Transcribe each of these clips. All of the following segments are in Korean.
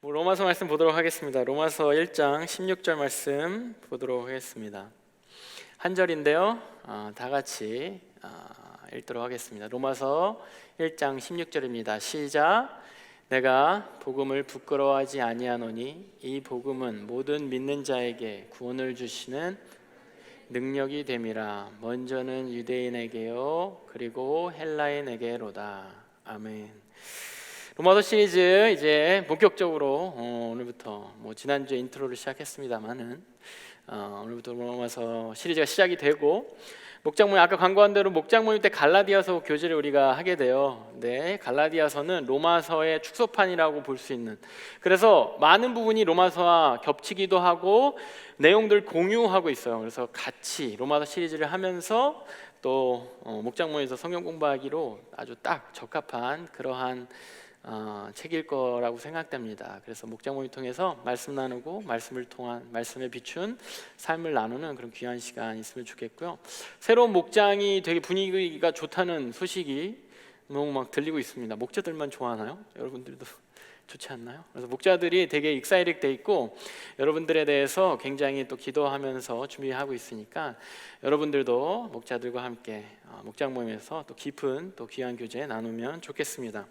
로마서 말씀 보도록 하겠습니다. 로마서 1장 16절 말씀 보도록 하겠습니다. 한 절인데요, 다 같이 읽도록 하겠습니다. 로마서 1장 16절입니다. 시작. 내가 복음을 부끄러워하지 아니하노니 이 복음은 모든 믿는 자에게 구원을 주시는 능력이 됨이라. 먼저는 유대인에게요 그리고 헬라인에게로다. 아멘. 로마서 시리즈 이제 본격적으로 오늘부터 지난주에 인트로를 시작했습니다만은 오늘부터 로마서 시리즈가 시작이 되고, 목장모임 아까 광고한 대로 목장모임 때 갈라디아서 교제를 우리가 하게 돼요. 네, 갈라디아서는 로마서의 축소판이라고 볼 수 있는, 그래서 많은 부분이 로마서와 겹치기도 하고 내용들 공유하고 있어요. 그래서 같이 로마서 시리즈를 하면서 또 목장모임에서 성경 공부하기로 아주 딱 적합한 그러한 책일 거라고 생각됩니다. 그래서 목장모임 통해서 말씀 나누고 말씀을 통한 말씀에 비춘 삶을 나누는 그런 귀한 시간 있으면 좋겠고요. 새로운 목장이 되게 분위기가 좋다는 소식이 너무 막 들리고 있습니다. 목자들만 좋아하나요? 여러분들도 좋지 않나요? 그래서 목자들이 되게 익사이릭 돼 있고 여러분들에 대해서 굉장히 또 기도하면서 준비하고 있으니까 여러분들도 목자들과 함께 목장모임에서 또 깊은 또 귀한 교제 나누면 좋겠습니다.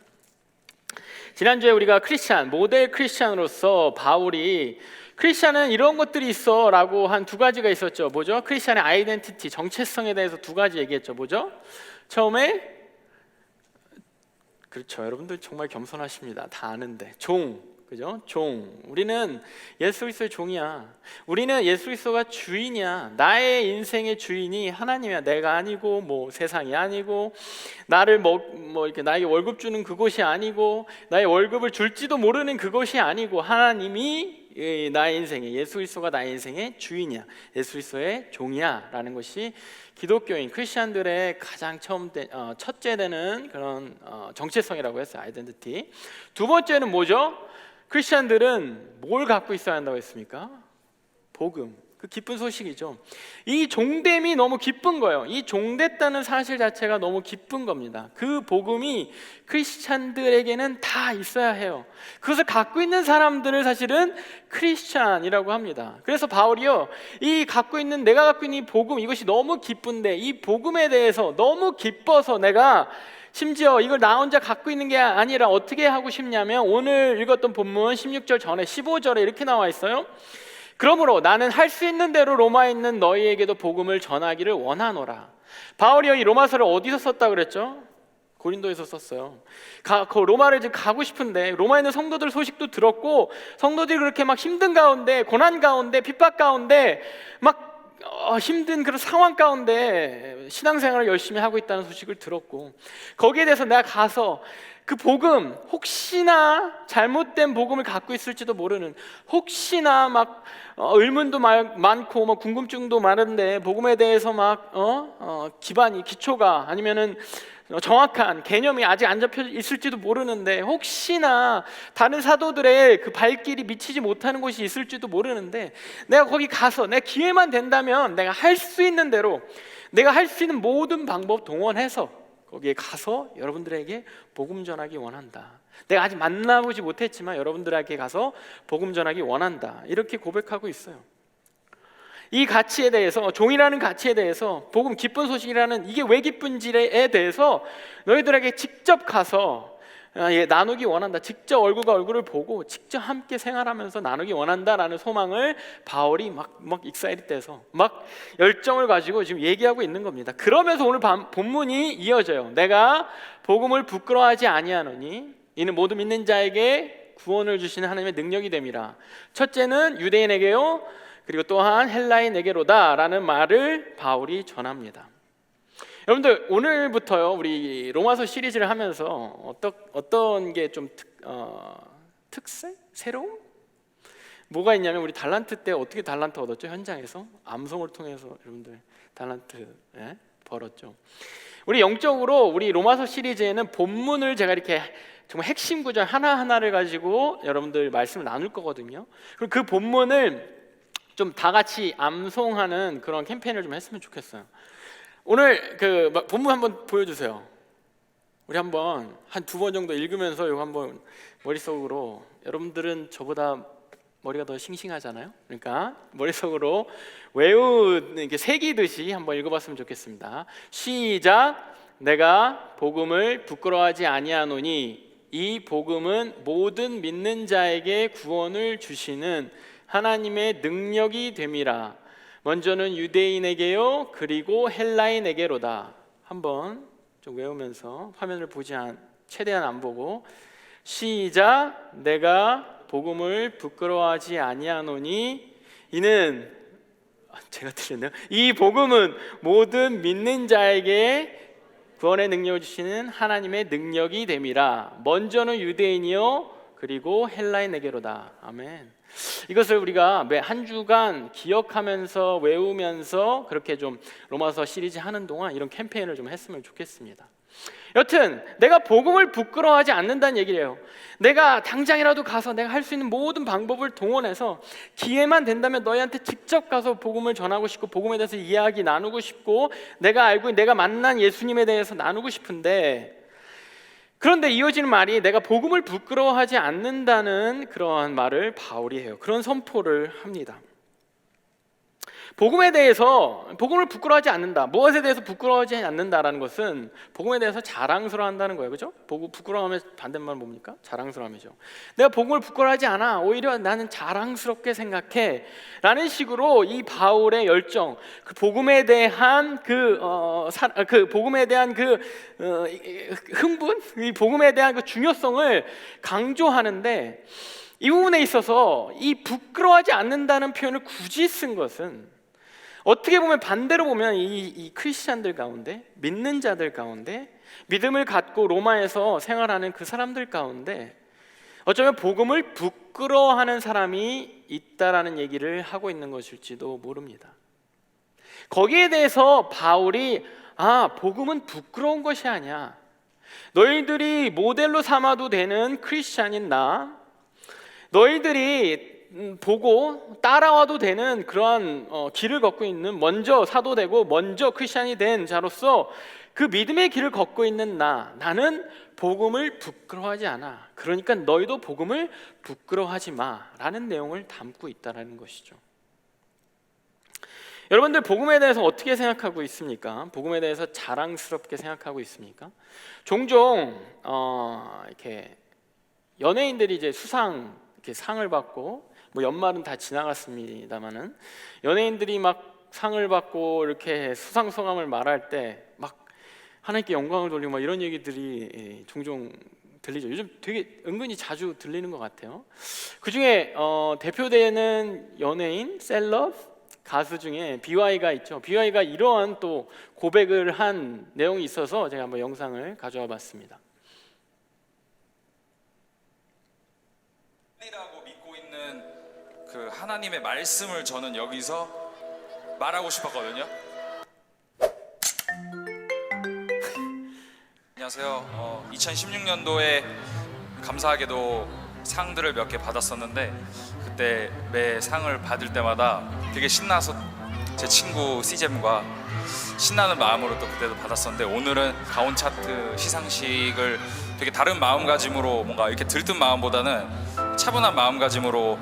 지난주에 우리가 크리스찬, 모델 크리스찬으로서 바울이 크리스찬은 이런 것들이 있어 라고 한 두 가지가 있었죠. 뭐죠? 크리스찬의 아이덴티티, 정체성에 대해서 두 가지 얘기했죠. 뭐죠? 처음에, 그렇죠, 여러분들 정말 겸손하십니다. 다 아는데, 그죠? 종. 우리는 예수 그리스도의 종이야. 우리는 예수 그리스도가 주인이야. 나의 인생의 주인이 하나님이야. 내가 아니고 세상이 아니고 나를 이렇게 나에게 월급 주는 그곳이 아니고 나의 월급을 줄지도 모르는 그것이 아니고 하나님이 나의 인생에, 예수 그리스도가 나의 인생의 주인이야. 예수 그리스도의 종이야라는 것이 기독교인 크리스천들의 가장 첫째 되는 그런 정체성이라고 했어요. 아이덴티티. 두 번째는 뭐죠? 크리스천들은 뭘 갖고 있어야 한다고 했습니까? 복음, 그 기쁜 소식이죠. 이 종됨이 너무 기쁜 거예요. 이 종됐다는 사실 자체가 너무 기쁜 겁니다. 그 복음이 크리스천들에게는 다 있어야 해요. 그것을 갖고 있는 사람들을 사실은 크리스천이라고 합니다. 그래서 바울이요, 내가 갖고 있는 이 복음, 이것이 너무 기쁜데 이 복음에 대해서 너무 기뻐서 내가 심지어 이걸 나 혼자 갖고 있는 게 아니라 어떻게 하고 싶냐면, 오늘 읽었던 본문 16절 전에 15절에 이렇게 나와 있어요. 그러므로 나는 할 수 있는 대로 로마에 있는 너희에게도 복음을 전하기를 원하노라. 바울이 이 로마서를 어디서 썼다 그랬죠? 고린도에서 썼어요. 그 로마를 지금 가고 싶은데 로마에 있는 성도들 소식도 들었고, 성도들이 그렇게 막 힘든 가운데, 고난 가운데, 핍박 가운데 막 힘든 그런 상황 가운데 신앙생활을 열심히 하고 있다는 소식을 들었고, 거기에 대해서 내가 가서 그 복음, 혹시나 잘못된 복음을 갖고 있을지도 모르는, 혹시나 막 의문도 많고 궁금증도 많은데 복음에 대해서 기초가 아니면은 정확한 개념이 아직 안 잡혀 있을지도 모르는데, 혹시나 다른 사도들의 그 발길이 미치지 못하는 곳이 있을지도 모르는데, 내가 거기 가서 내가 기회만 된다면 내가 할 수 있는 대로, 내가 할 수 있는 모든 방법 동원해서 거기에 가서 여러분들에게 복음 전하기 원한다. 내가 아직 만나보지 못했지만 여러분들에게 가서 복음 전하기 원한다. 이렇게 고백하고 있어요. 이 가치에 대해서, 종이라는 가치에 대해서, 복음, 기쁜 소식이라는 이게 왜 기쁜지에 대해서 너희들에게 직접 가서 나누기 원한다. 직접 얼굴과 얼굴을 보고 직접 함께 생활하면서 나누기 원한다라는 소망을 바울이 막 익사이트돼서 막 열정을 가지고 지금 얘기하고 있는 겁니다. 그러면서 오늘 본문이 이어져요. 내가 복음을 부끄러워하지 아니하노니 이는 모두 믿는 자에게 구원을 주시는 하나님의 능력이 됨이라. 첫째는 유대인에게요 그리고 또한 헬라인에게로다 라는 말을 바울이 전합니다. 여러분들, 오늘부터요 우리 로마서 시리즈를 하면서 어떤 게 좀 특색? 새로운? 뭐가 있냐면, 우리 달란트 때 어떻게 달란트 얻었죠? 현장에서 암송을 통해서 여러분들 달란트 벌었죠. 우리 영적으로 우리 로마서 시리즈에는 본문을 제가 이렇게 정말 핵심 구절 하나하나를 가지고 여러분들 말씀을 나눌 거거든요. 그리고 그 본문을 좀 다 같이 암송하는 그런 캠페인을 좀 했으면 좋겠어요. 오늘 그 본문 한번 보여주세요. 우리 한번 한 2번 정도 읽으면서 이거 한번 머릿속으로 여러분들은 저보다 머리가 더 싱싱하잖아요. 그러니까 머릿속으로 이렇게 새기듯이 한번 읽어봤으면 좋겠습니다. 시작. 내가 복음을 부끄러워하지 아니하노니 이 복음은 모든 믿는 자에게 구원을 주시는 하나님의 능력이 됨이라. 먼저는 유대인에게요 그리고 헬라인에게로다. 한번 좀 외우면서 화면을 최대한 안 보고 시작. 내가 복음을 부끄러워하지 아니하노니 이는 제가 틀렸네요. 이 복음은 모든 믿는 자에게 구원의 능력을 주시는 하나님의 능력이 됨이라. 먼저는 유대인이요 그리고 헬라인에게로다. 아멘. 이것을 우리가 매 한 주간 기억하면서 외우면서 그렇게 좀 로마서 시리즈 하는 동안 이런 캠페인을 좀 했으면 좋겠습니다. 여튼 내가 복음을 부끄러워하지 않는다는 얘기예요. 내가 당장이라도 가서 내가 할 수 있는 모든 방법을 동원해서 기회만 된다면 너희한테 직접 가서 복음을 전하고 싶고 복음에 대해서 이야기 나누고 싶고 내가 만난 예수님에 대해서 나누고 싶은데, 그런데 이어지는 말이 내가 복음을 부끄러워하지 않는다는 그러한 말을 바울이 해요. 그런 선포를 합니다. 복음에 대해서 복음을 부끄러워하지 않는다. 무엇에 대해서 부끄러워하지 않는다라는 것은 복음에 대해서 자랑스러워한다는 거예요. 그렇죠? 부끄러워하면 반대말 뭡니까? 자랑스러움이죠. 내가 복음을 부끄러워하지 않아. 오히려 나는 자랑스럽게 생각해. 라는 식으로 이 바울의 열정, 그 복음에 대한 복음에 대한 흥분, 이 복음에 대한 그 중요성을 강조하는데, 이 부분에 있어서 이 부끄러워하지 않는다는 표현을 굳이 쓴 것은 어떻게 보면 반대로 보면 이 크리스찬들 가운데, 믿는 자들 가운데, 믿음을 갖고 로마에서 생활하는 그 사람들 가운데 어쩌면 복음을 부끄러워하는 사람이 있다라는 얘기를 하고 있는 것일지도 모릅니다. 거기에 대해서 바울이 복음은 부끄러운 것이 아니야. 너희들이 모델로 삼아도 되는 크리스찬인 나, 너희들이 보고 따라와도 되는 그러한 길을 걷고 있는, 먼저 사도 되고 먼저 크리스찬이 된 자로서 그 믿음의 길을 걷고 있는 나는 복음을 부끄러워하지 않아. 그러니까 너희도 복음을 부끄러워하지 마라는 내용을 담고 있다는 것이죠. 여러분들 복음에 대해서 어떻게 생각하고 있습니까? 복음에 대해서 자랑스럽게 생각하고 있습니까? 종종 이렇게 연예인들이 이제 이렇게 상을 받고, 연말은 다 지나갔습니다만은 연예인들이 막 상을 받고 이렇게 수상 소감을 말할 때 막 하나님께 영광을 돌리고 막 이런 얘기들이 종종 들리죠. 요즘 되게 은근히 자주 들리는 것 같아요. 그 중에 대표되는 연예인, 셀럽, 가수 중에 BY가 있죠. BY가 이러한 또 고백을 한 내용이 있어서 제가 한번 영상을 가져와 봤습니다. 라고 믿고 있는 그 하나님의 말씀을 저는 여기서 말하고 싶었거든요. 안녕하세요. 2016년도에 감사하게도 상들을 몇 개 받았었는데, 그때 매 상을 받을 때마다 되게 신나서 제 친구 CJM과 신나는 마음으로 또 그때도 받았었는데, 오늘은 가온 차트 시상식을 되게 다른 마음가짐으로, 뭔가 이렇게 들뜬 마음보다는 차분한 마음가짐으로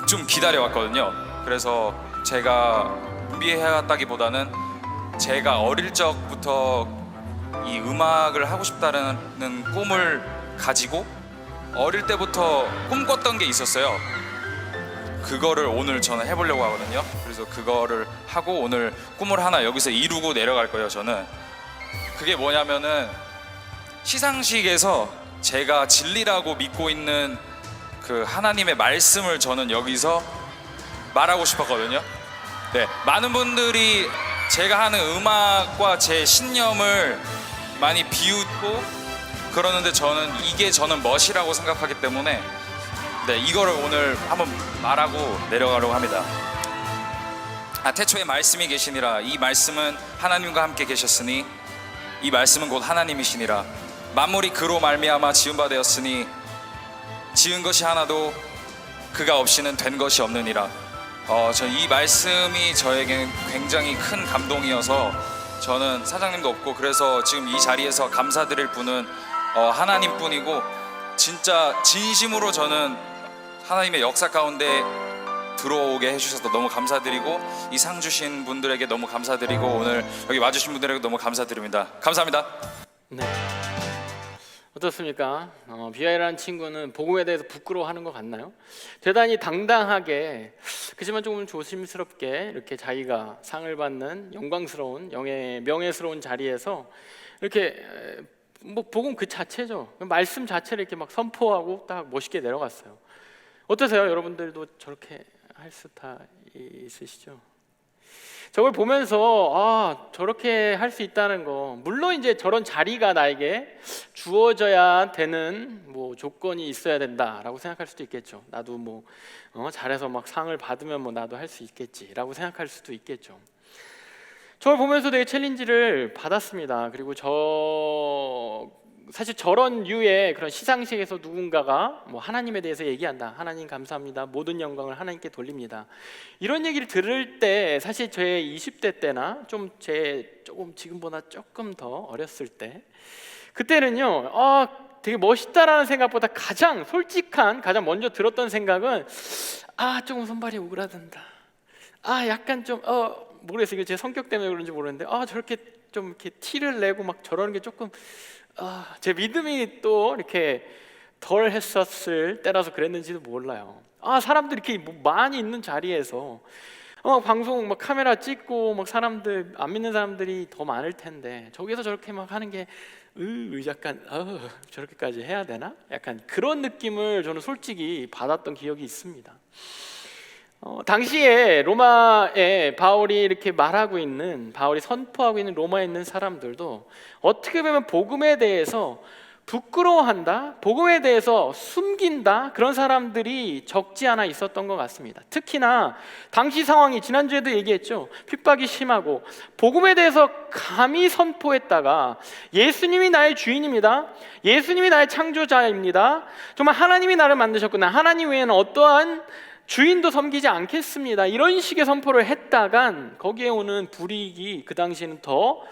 좀 기다려왔거든요. 그래서 제가 준비해왔다기보다는 제가 어릴 적부터 이 음악을 하고 싶다는 꿈을 가지고 어릴 때부터 꿈꿨던 게 있었어요. 그거를 오늘 저는 해보려고 하거든요. 그래서 그거를 하고 오늘 꿈을 하나 여기서 이루고 내려갈 거예요. 저는 그게 뭐냐면은, 시상식에서 제가 진리라고 믿고 있는 그 하나님의 말씀을 저는 여기서 말하고 싶었거든요. 네, 많은 분들이 제가 하는 음악과 제 신념을 많이 비웃고 그러는데, 저는 멋이라고 생각하기 때문에 이거를 오늘 한번 말하고 내려가려고 합니다. 태초에 말씀이 계시니라. 이 말씀은 하나님과 함께 계셨으니 이 말씀은 곧 하나님이시니라. 만물이 그로 말미암아 지은 바 되었으니 지은 것이 하나도 그가 없이는 된 것이 없느니라. 저는 이 말씀이 저에게 굉장히 큰 감동이어서, 저는 사장님도 없고 그래서 지금 이 자리에서 감사드릴 분은 하나님뿐이고, 진짜 진심으로 저는 하나님의 역사 가운데 들어오게 해주셔서 너무 감사드리고 이 상 주신 분들에게 너무 감사드리고 오늘 여기 와주신 분들에게 너무 감사드립니다. 감사합니다. 네. 어떻습니까? 비아이라는 친구는 복음에 대해서 부끄러워하는 것 같나요? 대단히 당당하게, 그렇지만 조금 조심스럽게 이렇게 자기가 상을 받는 영광스러운 명예스러운 자리에서 이렇게 뭐 복음 그 자체죠. 말씀 자체를 이렇게 막 선포하고 딱 멋있게 내려갔어요. 어떠세요? 여러분들도 저렇게 할 수 다 있으시죠? 저걸 보면서 저렇게 할 수 있다는 거, 물론 이제 저런 자리가 나에게 주어져야 되는 뭐 조건이 있어야 된다라고 생각할 수도 있겠죠. 나도 뭐 잘해서 막 상을 받으면 뭐 나도 할 수 있겠지라고 생각할 수도 있겠죠. 저걸 보면서 되게 챌린지를 받았습니다. 그리고 사실 저런 류의 그런 시상식에서 누군가가 뭐 하나님에 대해서 얘기한다. 하나님 감사합니다. 모든 영광을 하나님께 돌립니다. 이런 얘기를 들을 때 사실 제 20대 때나 조금 지금보다 조금 더 어렸을 때, 그때는요 되게 멋있다라는 생각보다 가장 솔직한, 가장 먼저 들었던 생각은 조금 손발이 오그라든다. 약간 좀 모르겠어요. 이게 제 성격 때문에 그런지 모르는데 저렇게 좀 이렇게 티를 내고 막 저러는 게 조금 제 믿음이 또 이렇게 덜 했었을 때라서 그랬는지도 몰라요. 사람들이 이렇게 뭐 많이 있는 자리에서 방송 막 카메라 찍고 막 사람들, 안 믿는 사람들이 더 많을 텐데 저기서 저렇게 막 하는 게 약간 저렇게까지 해야 되나? 약간 그런 느낌을 저는 솔직히 받았던 기억이 있습니다. 당시에 로마에 바울이 선포하고 있는 로마에 있는 사람들도 어떻게 보면 복음에 대해서 부끄러워한다, 복음에 대해서 숨긴다, 그런 사람들이 적지 않아 있었던 것 같습니다. 특히나 당시 상황이, 지난주에도 얘기했죠, 핍박이 심하고 복음에 대해서 감히 선포했다가 예수님이 나의 주인입니다, 예수님이 나의 창조자입니다, 정말 하나님이 나를 만드셨구나, 하나님 외에는 어떠한 주인도 섬기지 않겠습니다, 이런 식의 선포를 했다간 거기에 오는 불이익이 그 당시에는 더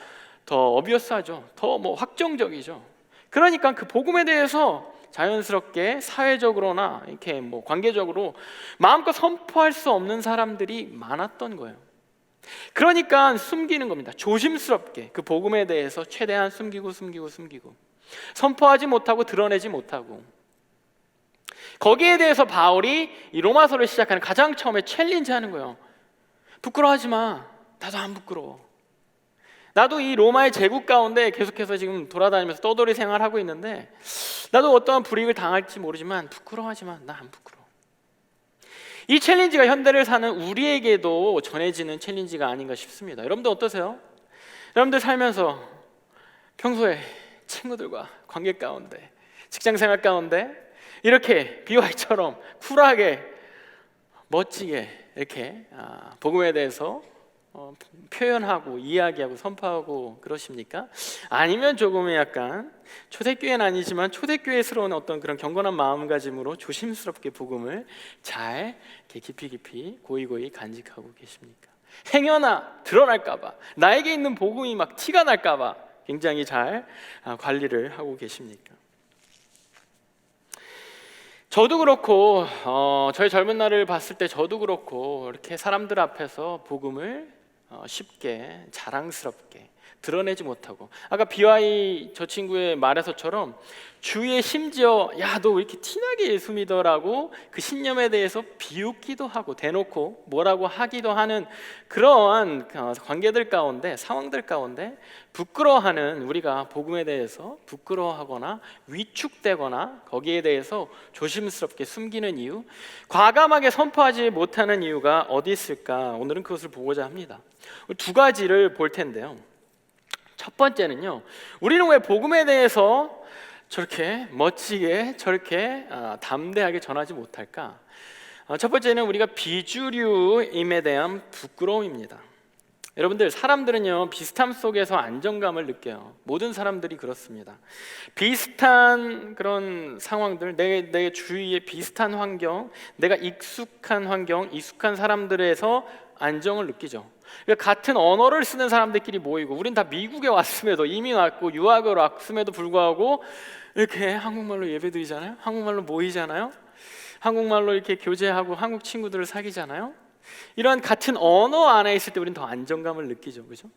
어비어스하죠. 더 뭐 확정적이죠. 그러니까 그 복음에 대해서 자연스럽게 사회적으로나 이렇게 뭐 관계적으로 마음껏 선포할 수 없는 사람들이 많았던 거예요. 그러니까 숨기는 겁니다. 조심스럽게 그 복음에 대해서 최대한 숨기고 선포하지 못하고 드러내지 못하고. 거기에 대해서 바울이 이 로마서를 시작하는 가장 처음에 챌린지하는 거예요. 부끄러워하지 마. 나도 안 부끄러워. 나도 이 로마의 제국 가운데 계속해서 지금 돌아다니면서 떠돌이 생활하고 있는데 나도 어떠한 불이익을 당할지 모르지만 부끄러워하지 마. 나 안 부끄러워. 이 챌린지가 현대를 사는 우리에게도 전해지는 챌린지가 아닌가 싶습니다. 여러분들 어떠세요? 여러분들 살면서 평소에 친구들과 관계 가운데, 직장생활 가운데 이렇게 비와이처럼 쿨하게 멋지게 이렇게 복음에 대해서 표현하고 이야기하고 선포하고 그러십니까? 아니면 조금 약간 초대교회는 아니지만 초대교회스러운 어떤 그런 경건한 마음가짐으로 조심스럽게 복음을 잘 이렇게 깊이 고이 간직하고 계십니까? 행여나 드러날까봐, 나에게 있는 복음이 막 티가 날까봐 굉장히 잘 관리를 하고 계십니까? 저도 그렇고 저의 젊은 날을 봤을 때 저도 그렇고 이렇게 사람들 앞에서 복음을 쉽게 자랑스럽게 드러내지 못하고, 아까 BY 저 친구의 말에서처럼 주위에 심지어 야, 너 왜 이렇게 티나게 예수 믿어라고 그 신념에 대해서 비웃기도 하고 대놓고 뭐라고 하기도 하는 그러한 관계들 가운데, 상황들 가운데 부끄러워하는 우리가 복음에 대해서 부끄러워하거나 위축되거나 거기에 대해서 조심스럽게 숨기는 이유, 과감하게 선포하지 못하는 이유가 어디 있을까? 오늘은 그것을 보고자 합니다. 두 가지를 볼 텐데요. 첫 번째는요, 우리는 왜 복음에 대해서 저렇게 멋지게 저렇게 담대하게 전하지 못할까? 첫 번째는 우리가 비주류임에 대한 부끄러움입니다. 여러분들, 사람들은요 비슷함 속에서 안정감을 느껴요. 모든 사람들이 그렇습니다. 비슷한 그런 상황들, 내 주위에 비슷한 환경, 내가 익숙한 환경, 익숙한 사람들에서 안정을 느끼죠. 그러니까 같은 언어를 쓰는 사람들끼리 모이고, 우린 다 미국에 왔음에도, 이민 왔고 유학을 왔음에도 불구하고 이렇게 한국말로 예배드리잖아요. 한국말로 모이잖아요. 한국말로 이렇게 교제하고 한국 친구들을 사귀잖아요. 이런 같은 언어 안에 있을 때 우리는 더 안정감을 느끼죠, 그죠?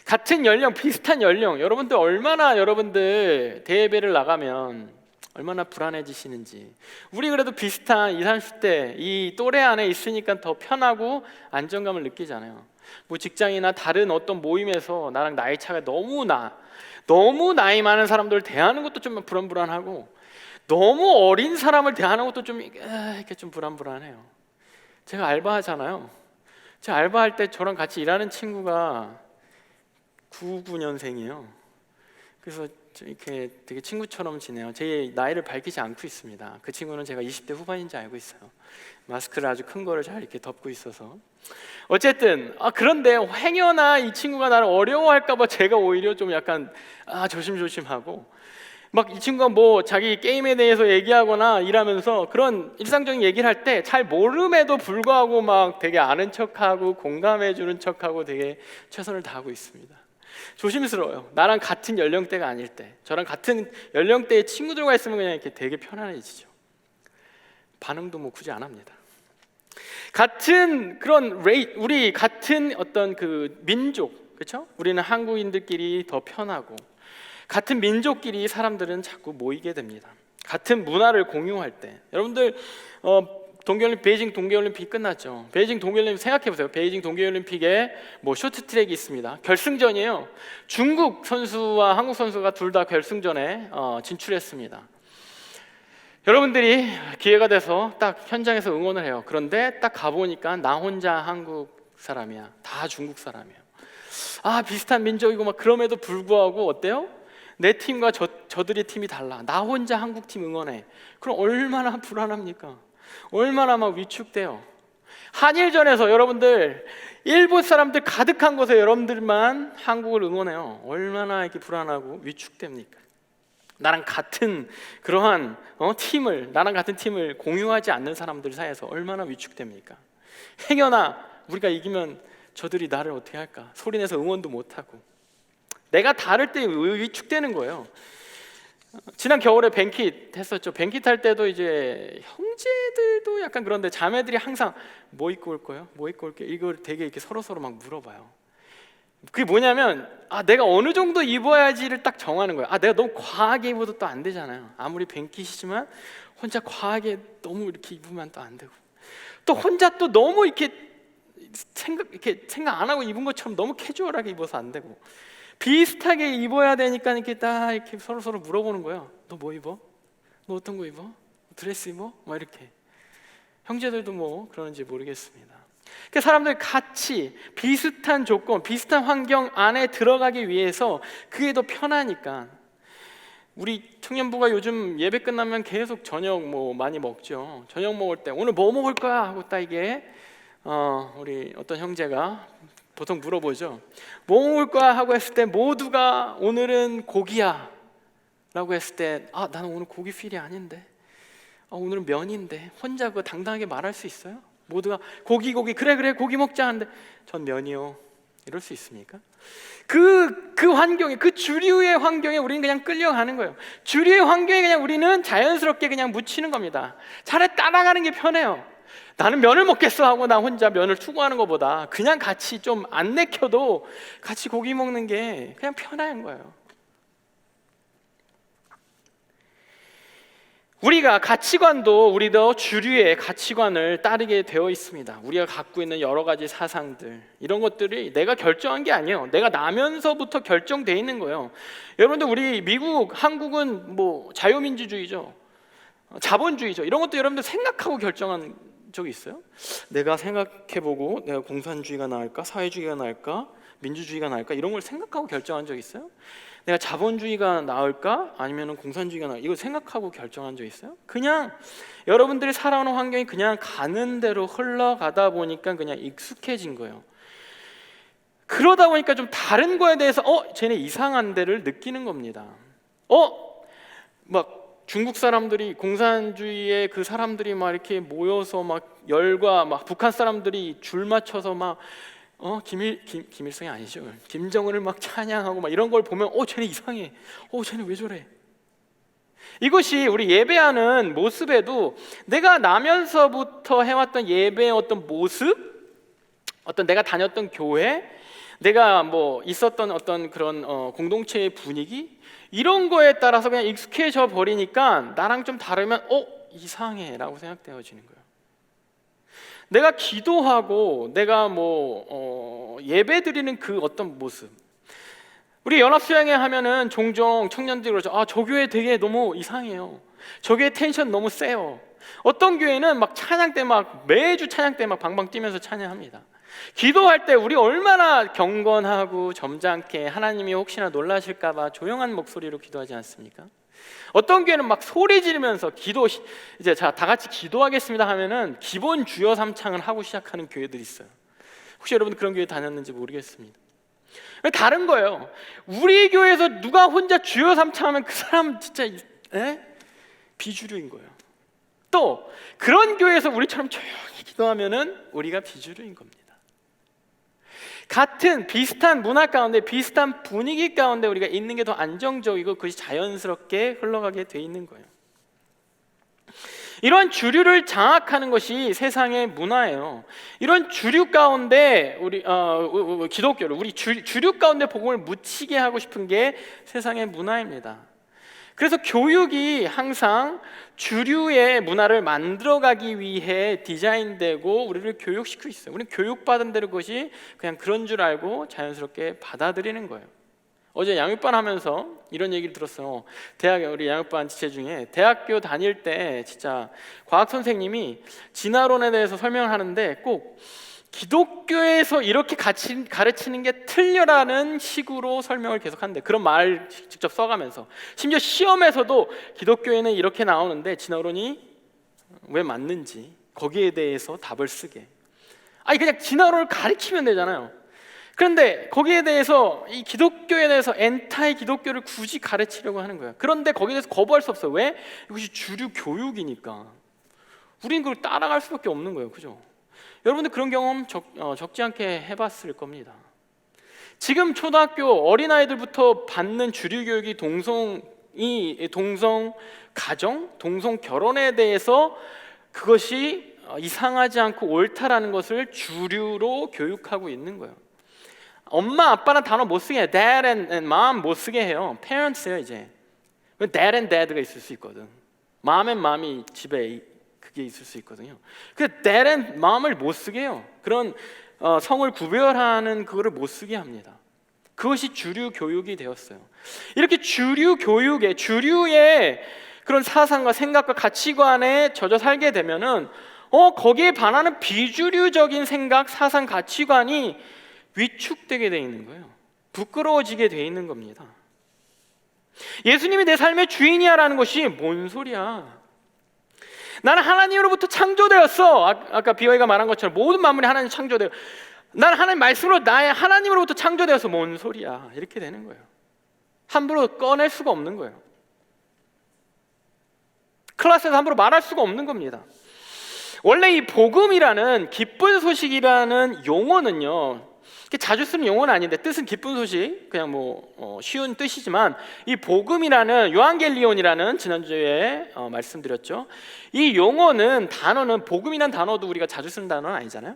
같은 연령, 비슷한 연령, 여러분들 얼마나 여러분들 대예배를 나가면 얼마나 불안해지시는지. 우리 그래도 비슷한 20, 30대 이 또래 안에 있으니까 더 편하고 안정감을 느끼잖아요. 뭐 직장이나 다른 어떤 모임에서 나랑 나이 차가 너무 나이 많은 사람들을 대하는 것도 좀 불안불안하고, 너무 어린 사람을 대하는 것도 좀 이렇게 좀 불안불안해요. 제가 알바하잖아요. 제가 알바할 때 저랑 같이 일하는 친구가 99년생이에요. 그래서 이렇게 되게 친구처럼 지내요. 제 나이를 밝히지 않고 있습니다. 그 친구는 제가 20대 후반인지 알고 있어요. 마스크를 아주 큰 거를 잘 이렇게 덮고 있어서. 어쨌든 그런데 행여나 이 친구가 나를 어려워할까 봐 제가 오히려 좀 약간 조심조심하고, 막 이 친구가 뭐 자기 게임에 대해서 얘기하거나 일하면서 그런 일상적인 얘기를 할 때 잘 모름에도 불구하고 막 되게 아는 척하고 공감해 주는 척하고 되게 최선을 다하고 있습니다. 조심스러워요. 나랑 같은 연령대가 아닐 때, 저랑 같은 연령대의 친구들과 있으면 그냥 이렇게 되게 편안해지죠. 반응도 뭐 굳이 안 합니다. 같은 그런 우리 같은 어떤 그 민족, 그렇죠? 우리는 한국인들끼리 더 편하고, 같은 민족끼리 사람들은 자꾸 모이게 됩니다. 같은 문화를 공유할 때, 여러분들 베이징 동계올림픽 끝났죠. 베이징 동계올림픽 생각해보세요. 베이징 동계올림픽에 뭐 쇼트트랙이 있습니다. 결승전이에요. 중국 선수와 한국 선수가 둘 다 결승전에 진출했습니다. 여러분들이 기회가 돼서 딱 현장에서 응원을 해요. 그런데 딱 가보니까 나 혼자 한국 사람이야. 다 중국 사람이에요. 비슷한 민족이고 막 그럼에도 불구하고 어때요? 내 팀과 저들의 팀이 달라. 나 혼자 한국 팀 응원해. 그럼 얼마나 불안합니까? 얼마나 막 위축돼요. 한일전에서 여러분들 일본 사람들 가득한 곳에 여러분들만 한국을 응원해요. 얼마나 이렇게 불안하고 위축됩니까? 나랑 같은 그러한 나랑 같은 팀을 공유하지 않는 사람들 사이에서 얼마나 위축됩니까? 행여나 우리가 이기면 저들이 나를 어떻게 할까? 소리내서 응원도 못하고, 내가 다를 때 위축되는 거예요. 지난 겨울에 뱅킷 했었죠. 뱅킷 할 때도 이제 형제들도 약간 그런데 자매들이 항상 뭐 입고 올 거예요? 뭐 입고 올게? 이걸 되게 이렇게 서로 막 물어봐요. 그게 뭐냐면 내가 어느 정도 입어야지를 딱 정하는 거예요. 내가 너무 과하게 입어도 또 안 되잖아요. 아무리 뱅킷이지만 혼자 과하게 너무 이렇게 입으면 또 안 되고, 또 혼자 또 너무 이렇게 생각 안 하고 입은 것처럼 너무 캐주얼하게 입어서 안 되고, 비슷하게 입어야 되니까 이렇게 딱 이렇게 서로 물어보는 거예요. 너 뭐 입어? 너 어떤 거 입어? 드레스 입어? 막 이렇게. 형제들도 뭐 그러는지 모르겠습니다. 그러니까 사람들 같이 비슷한 조건, 비슷한 환경 안에 들어가기 위해서 그게 더 편하니까. 우리 청년부가 요즘 예배 끝나면 계속 저녁 뭐 많이 먹죠. 저녁 먹을 때 오늘 뭐 먹을 거야 하고 딱 이게 우리 어떤 형제가 보통 물어보죠. 뭐 먹을 거야 하고 했을 때 모두가 오늘은 고기야 라고 했을 때 나는 오늘 고기 필이 아닌데, 오늘은 면인데, 혼자 그거 당당하게 말할 수 있어요? 모두가 고기 그래 고기 먹자 하는데 전 면이요 이럴 수 있습니까? 그 환경에, 그 주류의 환경에 우리는 그냥 끌려가는 거예요. 주류의 환경에 그냥 우리는 자연스럽게 그냥 묻히는 겁니다. 차라리 따라가는 게 편해요. 나는 면을 먹겠어 하고 나 혼자 면을 추구하는 것보다 그냥 같이 좀 안 내켜도 같이 고기 먹는 게 그냥 편한 거예요. 우리가 가치관도 우리도 주류의 가치관을 따르게 되어 있습니다. 우리가 갖고 있는 여러 가지 사상들, 이런 것들이 내가 결정한 게 아니에요. 내가 나면서부터 결정돼 있는 거예요. 여러분들 우리 미국, 한국은 뭐 자유민주주의죠, 자본주의죠. 이런 것도 여러분들 생각하고 결정한 적이 있어요? 내가 생각해보고 내가 공산주의가 나을까, 사회주의가 나을까, 민주주의가 나을까, 이런 걸 생각하고 결정한 적 있어요? 내가 자본주의가 나을까 아니면 공산주의가 나을까, 이걸 생각하고 결정한 적 있어요? 그냥 여러분들이 살아오는 환경이 그냥 가는 대로 흘러가다 보니까 그냥 익숙해진 거예요. 그러다 보니까 좀 다른 거에 대해서 쟤네 이상한 데를 느끼는 겁니다. 막 중국 사람들이, 공산주의의 그 사람들이 막 이렇게 모여서 막 열과 막 북한 사람들이 줄 맞춰서 막 김일성이 아니죠, 김정은을 막 찬양하고 막 이런 걸 보면 쟤네 이상해. 쟤네 왜 저래? 이것이 우리 예배하는 모습에도 내가 나면서부터 해왔던 예배의 어떤 모습, 어떤 내가 다녔던 교회, 내가 뭐 있었던 어떤 그런 공동체의 분위기, 이런 거에 따라서 그냥 익숙해져 버리니까 나랑 좀 다르면 이상해 라고 생각되어지는 거예요. 내가 기도하고 내가 예배 드리는 그 어떤 모습, 우리 연합수양회 하면은 종종 청년들이 그러죠. 저 교회 되게 너무 이상해요. 저 교회 텐션 너무 세요. 어떤 교회는 막 찬양 때 매주 찬양 때 방방 뛰면서 찬양합니다. 기도할 때 우리 얼마나 경건하고 점잖게 하나님이 혹시나 놀라실까 봐 조용한 목소리로 기도하지 않습니까? 어떤 교회는 막 소리 지르면서 이제 다 같이 기도하겠습니다 하면은 기본 주여 삼창을 하고 시작하는 교회들이 있어요. 혹시 여러분 그런 교회 다녔는지 모르겠습니다. 다른 거예요. 우리 교회에서 누가 혼자 주여 삼창하면 그 사람 진짜 비주류인 거예요. 또 그런 교회에서 우리처럼 조용히 기도하면은 우리가 비주류인 겁니다. 같은 비슷한 문화 가운데 비슷한 분위기 가운데 우리가 있는 게 더 안정적이고 그것이 자연스럽게 흘러가게 돼 있는 거예요. 이런 주류를 장악하는 것이 세상의 문화예요. 이런 주류 가운데 우리 기독교를 우리 주류 가운데 복음을 묻히게 하고 싶은 게 세상의 문화입니다. 그래서 교육이 항상 주류의 문화를 만들어가기 위해 디자인되고 우리를 교육시키고 있어요. 우리는 교육받은 대로 그것이 그냥 그런 줄 알고 자연스럽게 받아들이는 거예요. 어제 양육반 하면서 이런 얘기를 들었어요. 대학에 우리 양육반 지체 중에 대학교 다닐 때 진짜 과학 선생님이 진화론에 대해서 설명을 하는데 꼭 기독교에서 이렇게 가르치는 게 틀려라는 식으로 설명을 계속하는데, 그런 말 직접 써가면서 심지어 시험에서도 기독교에는 이렇게 나오는데 진화론이 왜 맞는지 거기에 대해서 답을 쓰게. 그냥 진화론을 가르치면 되잖아요. 그런데 거기에 대해서 이 기독교에 대해서 엔타이 기독교를 굳이 가르치려고 하는 거예요. 그런데 거기에 대해서 거부할 수 없어요. 왜? 이것이 주류 교육이니까. 우린 그걸 따라갈 수밖에 없는 거예요. 그죠? 여러분들 그런 경험 적지 않게 해봤을 겁니다. 지금 초등학교 어린아이들부터 받는 주류 교육이 동성 가정, 동성 결혼에 대해서 그것이 이상하지 않고 옳다라는 것을 주류로 교육하고 있는 거예요. 엄마 아빠는 단어 못 쓰게 해요. Dad and mom 못 쓰게 해요. Parents예요 이제. Dad and dad가 있을 수 있거든. Mom and mom이 집에 그게 있을 수 있거든요. 그 Dad and mom을 못 쓰게 해요. 그런 성을 구별하는 그거를 못 쓰게 합니다. 그것이 주류 교육이 되었어요. 이렇게 주류 교육에 주류의 그런 사상과 생각과 가치관에 젖어 살게 되면은 거기에 반하는 비주류적인 생각, 사상, 가치관이 위축되게 돼 있는 거예요. 부끄러워지게 돼 있는 겁니다. 예수님이 내 삶의 주인이야라는 것이 뭔 소리야? 나는 하나님으로부터 창조되었어. 아까 비어이가 말한 것처럼 모든 만물이 하나님 창조되어. 나는 하나님 말씀으로 나의 하나님으로부터 창조되어서 뭔 소리야? 이렇게 되는 거예요. 함부로 꺼낼 수가 없는 거예요. 클래스에서 함부로 말할 수가 없는 겁니다. 원래 이 복음이라는 기쁜 소식이라는 용어는요, 자주 쓰는 용어는 아닌데 뜻은 기쁜 소식, 그냥 쉬운 뜻이지만 이 복음이라는 요한겔리온이라는 지난주에 말씀드렸죠. 이 용어는 단어는 복음이라는 단어도 우리가 자주 쓰는 단어는 아니잖아요.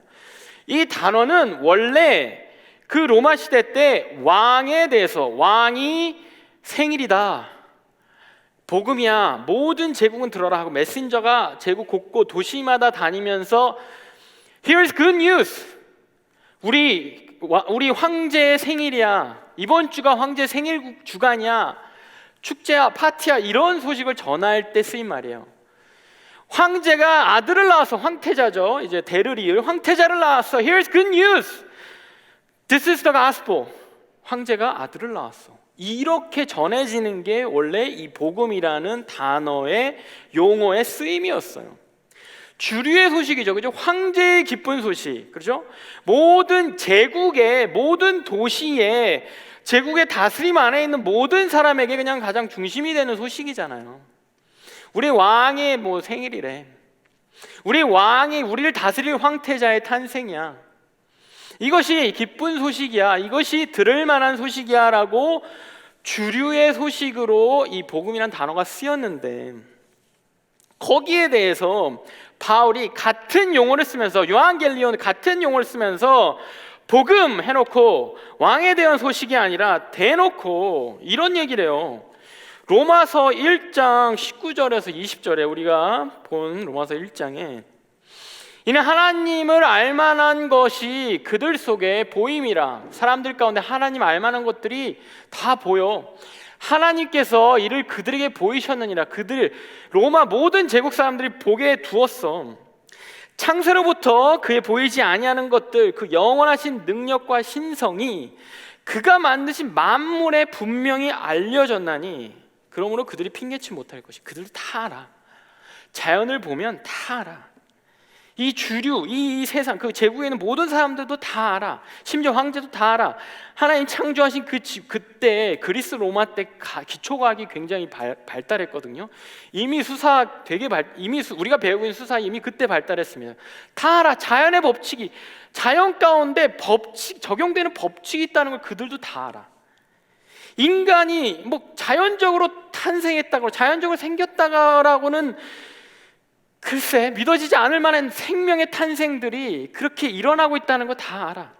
이 단어는 원래 그 로마 시대 때 왕에 대해서, 왕이 생일이다, 복음이야, 모든 제국은 들어라 하고 메신저가 제국 곳곳 도시마다 다니면서 Here's good news, 우리 황제의 생일이야, 이번 주가 황제 생일 주간이야, 축제야, 파티야, 이런 소식을 전할 때 쓰인 말이에요. 황제가 아들을 낳았어. 황태자죠. 이제 대를 이을 황태자를 낳았어. Here's good news, This is the gospel. 황제가 아들을 낳았어. 이렇게 전해지는 게 원래 이 복음이라는 단어의 용어의 쓰임이었어요. 주류의 소식이죠. 그죠? 황제의 기쁜 소식. 그죠? 모든 제국의 모든 도시에, 제국의 다스림 안에 있는 모든 사람에게 그냥 가장 중심이 되는 소식이잖아요. 우리 왕의 생일이래. 우리 왕이 우리를 다스릴 황태자의 탄생이야. 이것이 기쁜 소식이야. 이것이 들을 만한 소식이야 라고 주류의 소식으로 이 복음이라는 단어가 쓰였는데 거기에 대해서 바울이 같은 용어를 쓰면서 요한겔리온 같은 용어를 쓰면서 복음 해놓고 왕에 대한 소식이 아니라 대놓고 이런 얘기를 해요. 로마서 1장 19절에서 20절에 우리가 본 로마서 1장에 이는 하나님을 알만한 것이 그들 속에 보임이라. 사람들 가운데 하나님 알만한 것들이 다 보여. 하나님께서 이를 그들에게 보이셨느니라. 그들 로마 모든 제국 사람들이 보게 두었어. 창세로부터 그의 보이지 아니하는 것들, 그 영원하신 능력과 신성이 그가 만드신 만물에 분명히 알려졌나니 그러므로 그들이 핑계치 못할 것이. 그들도 다 알아. 자연을 보면 다 알아. 이 주류, 이 세상, 그 제국에 있는 모든 사람들도 다 알아. 심지어 황제도 다 알아. 하나님 창조하신 그때 그리스 로마 때 기초과학이 굉장히 발달했거든요. 이미 수사 되게 우리가 배우고 있는 수사 이미 그때 발달했습니다. 다 알아. 자연의 법칙이, 자연 가운데 적용되는 법칙이 있다는 걸 그들도 다 알아. 인간이 뭐 자연적으로 탄생했다고, 자연적으로 생겼다라고는 글쎄 믿어지지 않을 만한 생명의 탄생들이 그렇게 일어나고 있다는 거 다 알아.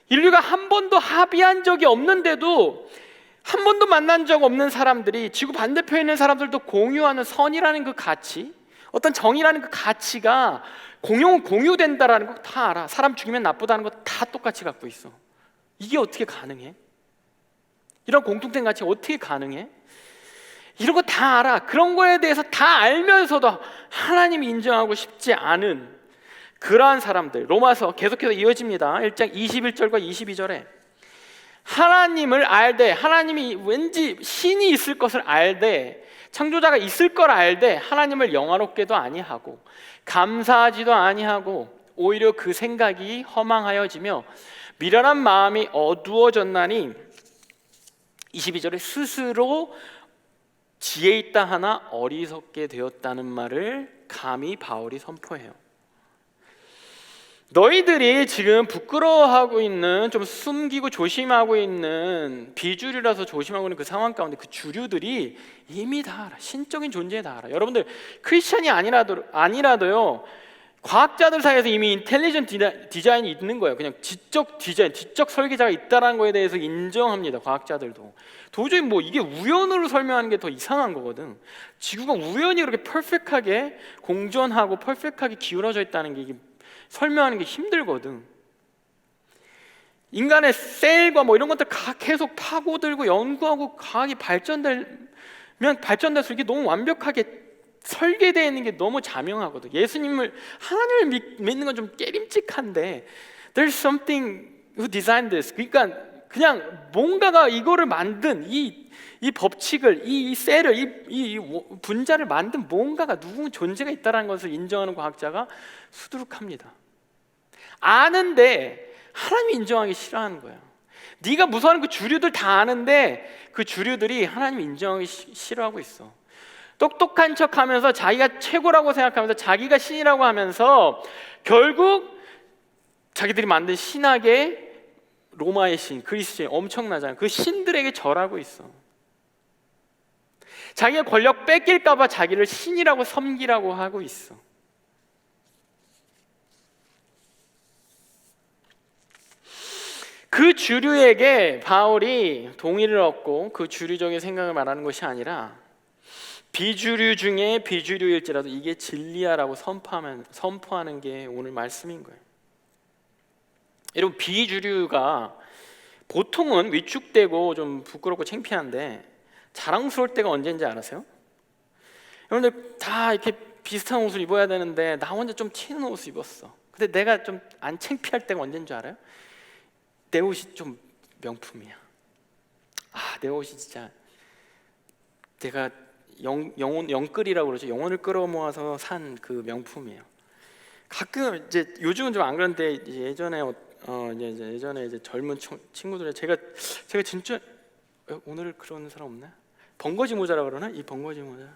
인류가 한 번도 합의한 적이 없는데도, 한 번도 만난 적 없는 사람들이 지구 반대편에 있는 사람들도 공유하는 선이라는 그 가치, 어떤 정의라는 그 가치가 공유된다라는 거 다 알아. 사람 죽이면 나쁘다는 거 다 똑같이 갖고 있어. 이게 어떻게 가능해? 이런 공통된 가치가 어떻게 가능해? 이런 거 다 알아. 그런 거에 대해서 다 알면서도 하나님이 인정하고 싶지 않은 그러한 사람들. 로마서 계속해서 이어집니다. 1장 21절과 22절에 하나님을 알되, 하나님이 왠지 신이 있을 것을 알되, 창조자가 있을 걸 알되 하나님을 영화롭게도 아니하고 감사하지도 아니하고 오히려 그 생각이 허망하여지며 미련한 마음이 어두워졌나니 22절에 스스로 지혜 있다 하나 어리석게 되었다는 말을 감히 바울이 선포해요. 너희들이 지금 부끄러워하고 있는, 좀 숨기고 조심하고 있는, 비주류라서 조심하고 있는 그 상황 가운데 그 주류들이 이미 다 알아. 신적인 존재에 다 알아. 여러분들 크리스천이 아니라도요, 과학자들 사이에서 이미 인텔리전트 디자인이 있는 거예요. 그냥 지적 디자인, 지적 설계자가 있다는 거에 대해서 인정합니다. 과학자들도. 도저히 뭐 이게 우연으로 설명하는 게 더 이상한 거거든. 지구가 우연히 그렇게 퍼펙트하게 공존하고 퍼펙트하게 기울어져 있다는 게, 이게 설명하는 게 힘들거든. 인간의 셀과 뭐 이런 것들 계속 파고들고 연구하고 과학이 발전될수록 이게 너무 완벽하게 설계되어 있는 게 너무 자명하거든. 하나님을 믿는 건 좀 깨림칙한데 There's something who designed this. 그러니까 그냥 뭔가가 이거를 만든 이 법칙을, 이 셀을, 이 분자를 만든 뭔가가, 누구 존재가 있다는 것을 인정하는 과학자가 수두룩합니다. 아는데 하나님이 인정하기 싫어하는 거예요. 네가 무서워하는 그 주류들 다 아는데 그 주류들이 하나님 인정하기 싫어하고 있어. 똑똑한 척하면서 자기가 최고라고 생각하면서 자기가 신이라고 하면서 결국 자기들이 만든 신학의 로마의 신, 그리스 신 엄청나잖아요. 그 신들에게 절하고 있어. 자기의 권력 뺏길까 봐 자기를 신이라고 섬기라고 하고 있어. 그 주류에게 바울이 동의를 얻고 그 주류적인 생각을 말하는 것이 아니라 비주류 중에 비주류일지라도 이게 진리야라고 선포하는 게 오늘 말씀인 거예요. 여러분, 비주류가 보통은 위축되고 좀 부끄럽고 창피한데 자랑스러울 때가 언제인지 아세요? 여러분들 다 이렇게 비슷한 옷을 입어야 되는데 나 혼자 좀 튀는 옷을 입었어. 근데 내가 좀 안 창피할 때가 언제인 줄 알아요? 내 옷이 좀 명품이야. 내 옷이 진짜 내가 영끌이라고 그러죠. 영혼을 끌어모아서 산 그 명품이에요. 가끔 이제 요즘은 좀 안 그런데 예전에 이제 젊은 친구들에 제가 진짜 오늘 그런 사람 없나? 번거지 모자라 그러나? 이 번거지 모자.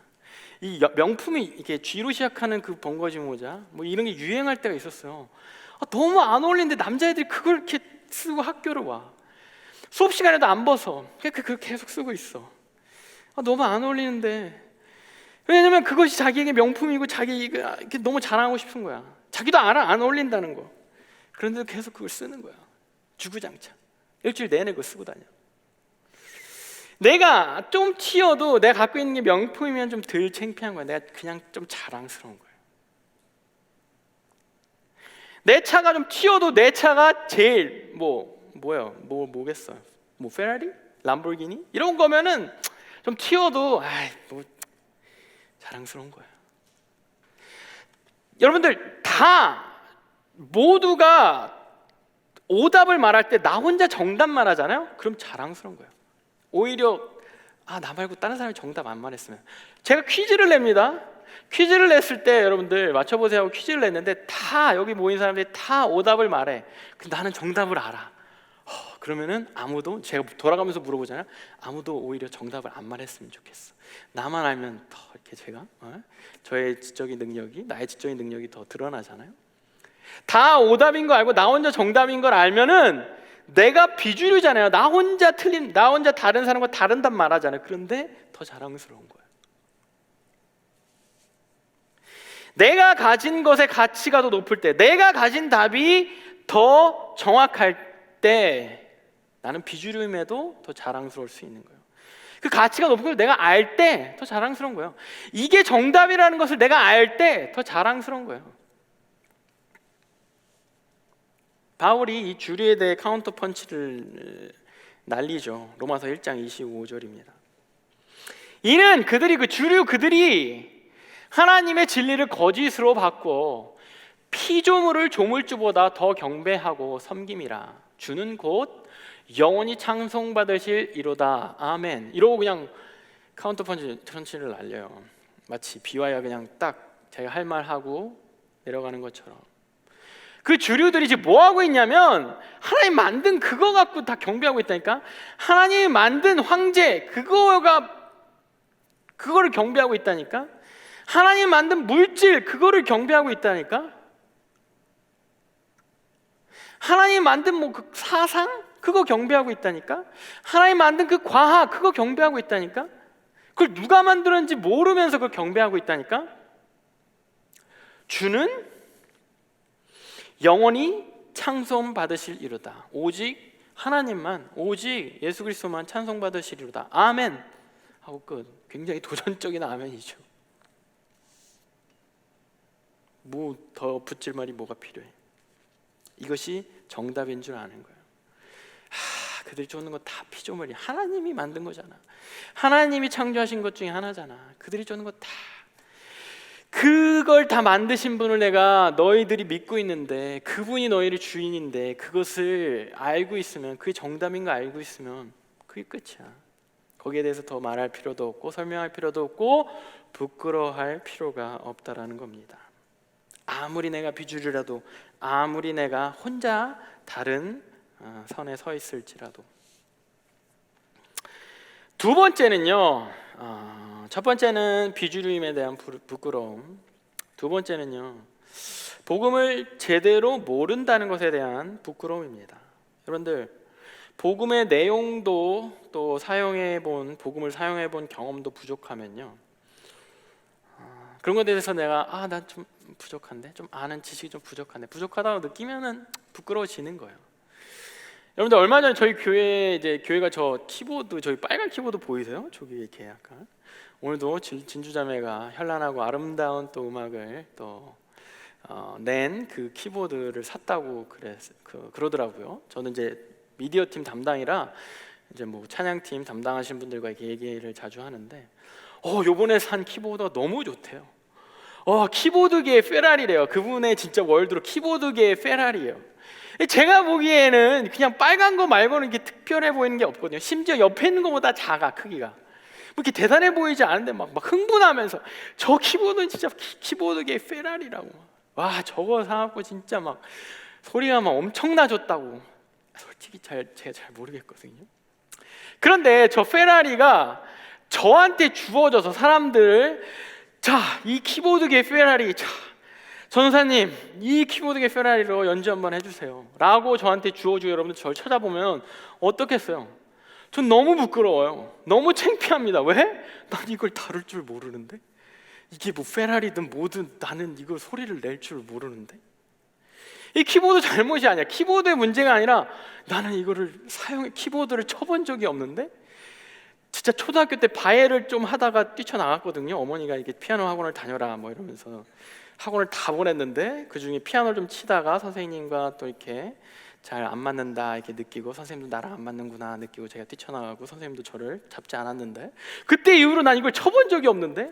이 명품이 이렇게 G로 시작하는 그 번거지 모자, 뭐 이런 게 유행할 때가 있었어요. 너무 안 어울리는데 남자애들이 그걸 이렇게 쓰고 학교를 와. 수업 시간에도 안 벗어. 그걸 계속 쓰고 있어. 너무 안 어울리는데. 왜냐면 그것이 자기에게 명품이고 자기가 너무 자랑하고 싶은 거야. 자기도 알아, 안 어울린다는 거. 그런데도 계속 그걸 쓰는 거야. 주구장창. 일주일 내내 그거 쓰고 다녀. 내가 좀 튀어도 내가 갖고 있는 게 명품이면 좀 덜 창피한 거야. 내가 그냥 좀 자랑스러운 거야. 내 차가 좀 튀어도 내 차가 제일 뭐겠어? 뭐 페라리? 람보르기니? 이런 거면은 좀 튀어도 자랑스러운 거야. 여러분들 다 모두가 오답을 말할 때 나 혼자 정답 말하잖아요. 그럼 자랑스러운 거예요. 오히려 나 말고 다른 사람이 정답 안 말했으면. 제가 퀴즈를 냅니다. 퀴즈를 냈을 때 여러분들 맞춰보세요 하고 퀴즈를 냈는데 다 여기 모인 사람들이 다 오답을 말해. 근데 나는 정답을 알아. 그러면은 아무도, 제가 돌아가면서 물어보잖아요. 아무도 오히려 정답을 안 말했으면 좋겠어. 나만 알면 더 이렇게 제가 저의 지적인 능력이, 나의 지적인 능력이 더 드러나잖아요. 다 오답인 거 알고 나 혼자 정답인 걸 알면은 내가 비주류잖아요. 나 혼자 다른 사람과 다른 답 말하잖아요. 그런데 더 자랑스러운 거예요. 내가 가진 것의 가치가 더 높을 때, 내가 가진 답이 더 정확할 때 나는 비주류임에도 더 자랑스러울 수 있는 거예요. 그 가치가 높은 걸 내가 알 때 더 자랑스러운 거예요. 이게 정답이라는 것을 내가 알 때 더 자랑스러운 거예요. 바울이 이 주류에 대해 카운터 펀치를 날리죠. 로마서 1장 25절입니다. 이는 그들이 하나님의 진리를 거짓으로 바꾸어 피조물을 조물주보다 더 경배하고 섬김이라. 주는 곧 영원히 찬송받으실 이로다. 아멘. 이러고 그냥 카운터 펀치를 날려요. 마치 비와야 그냥 딱 자기가 할 말 하고 내려가는 것처럼. 그 주류들이 지금 뭐 하고 있냐면 하나님 만든 그거 갖고 다 경배하고 있다니까. 하나님이 만든 황제 그거를 경배하고 있다니까. 하나님 만든 물질 그거를 경배하고 있다니까. 하나님 만든 그 사상 그거 경배하고 있다니까. 하나님 만든 그 과학 그거 경배하고 있다니까. 그걸 누가 만들었는지 모르면서 그걸 경배하고 있다니까. 주는 영원히 찬송 받으실 이로다. 오직 하나님만, 오직 예수 그리스도만 찬송 받으시리로다. 아멘 하고 끝. 굉장히 도전적인 아멘이죠. 뭐 더 붙일 말이 뭐가 필요해? 이것이 정답인 줄 아는 거예요. 그들이 쫓는 거 다 피조물이야. 하나님이 만든 거잖아. 하나님이 창조하신 것 중에 하나잖아. 그들이 쫓는 거 다. 그걸 다 만드신 분을 내가 너희들이 믿고 있는데, 그분이 너희의 주인인데 그것을 알고 있으면, 그게 정답인 거 알고 있으면 그게 끝이야. 거기에 대해서 더 말할 필요도 없고 설명할 필요도 없고 부끄러워할 필요가 없다라는 겁니다. 아무리 내가 비주류라도, 아무리 내가 혼자 다른 선에 서 있을지라도. 두 번째는요, 첫 번째는 비주류임에 대한 부끄러움. 두 번째는요, 복음을 제대로 모른다는 것에 대한 부끄러움입니다. 여러분들, 복음의 내용도 또 복음을 사용해 본 경험도 부족하면요, 그런 것에 대해서 내가 난 좀 부족한데, 좀 아는 지식이 좀 부족하다고 느끼면은 부끄러워지는 거예요. 여러분들, 얼마 전에 저희 교회가 저 키보드, 저희 빨간 키보드 보이세요? 저기 이렇게 약간. 오늘도 진주자매가 현란하고 아름다운 또 음악을 또 낸 그 키보드를 샀다고 그러더라고요. 저는 이제 미디어 팀 담당이라 이제 뭐 찬양팀 담당하신 분들과 이렇게 얘기를 자주 하는데, 요번에 산 키보드가 너무 좋대요. 키보드계의 페라리래요. 그분의 진짜 월드로 키보드계의 페라리예요. 제가 보기에는 그냥 빨간 거 말고는 이렇게 특별해 보이는 게 없거든요. 심지어 옆에 있는 것보다 작아, 크기가. 뭐 이렇게 대단해 보이지 않은데 막 흥분하면서 저 키보드는 진짜 키보드계의 페라리라고. 와, 저거 사갖고 진짜 막 소리가 막 엄청나졌다고. 솔직히 제가 잘 모르겠거든요. 그런데 저 페라리가 저한테 주어져서 사람들, 자, 이 키보드계 페라리, 자, 전사님, 이 키보드계 페라리로 연주 한번 해주세요 라고 저한테 주어주고 여러분들 저를 쳐다보면 어떻겠어요? 전 너무 부끄러워요. 너무 창피합니다. 왜? 난 이걸 다룰 줄 모르는데, 이게 뭐 페라리든 뭐든 나는 이걸 소리를 낼 줄 모르는데. 이 키보드 잘못이 아니야. 키보드의 문제가 아니라 나는 이거를 키보드를 쳐본 적이 없는데. 진짜 초등학교 때 바예를 좀 하다가 뛰쳐나갔거든요. 어머니가 이게 피아노 학원을 다녀라 뭐 이러면서 학원을 다 보냈는데, 그 중에 피아노를 좀 치다가 선생님과 또 이렇게 잘 안 맞는다 이렇게 느끼고, 선생님도 나랑 안 맞는구나 느끼고 제가 뛰쳐나가고, 선생님도 저를 잡지 않았는데, 그때 이후로 난 이걸 쳐본 적이 없는데,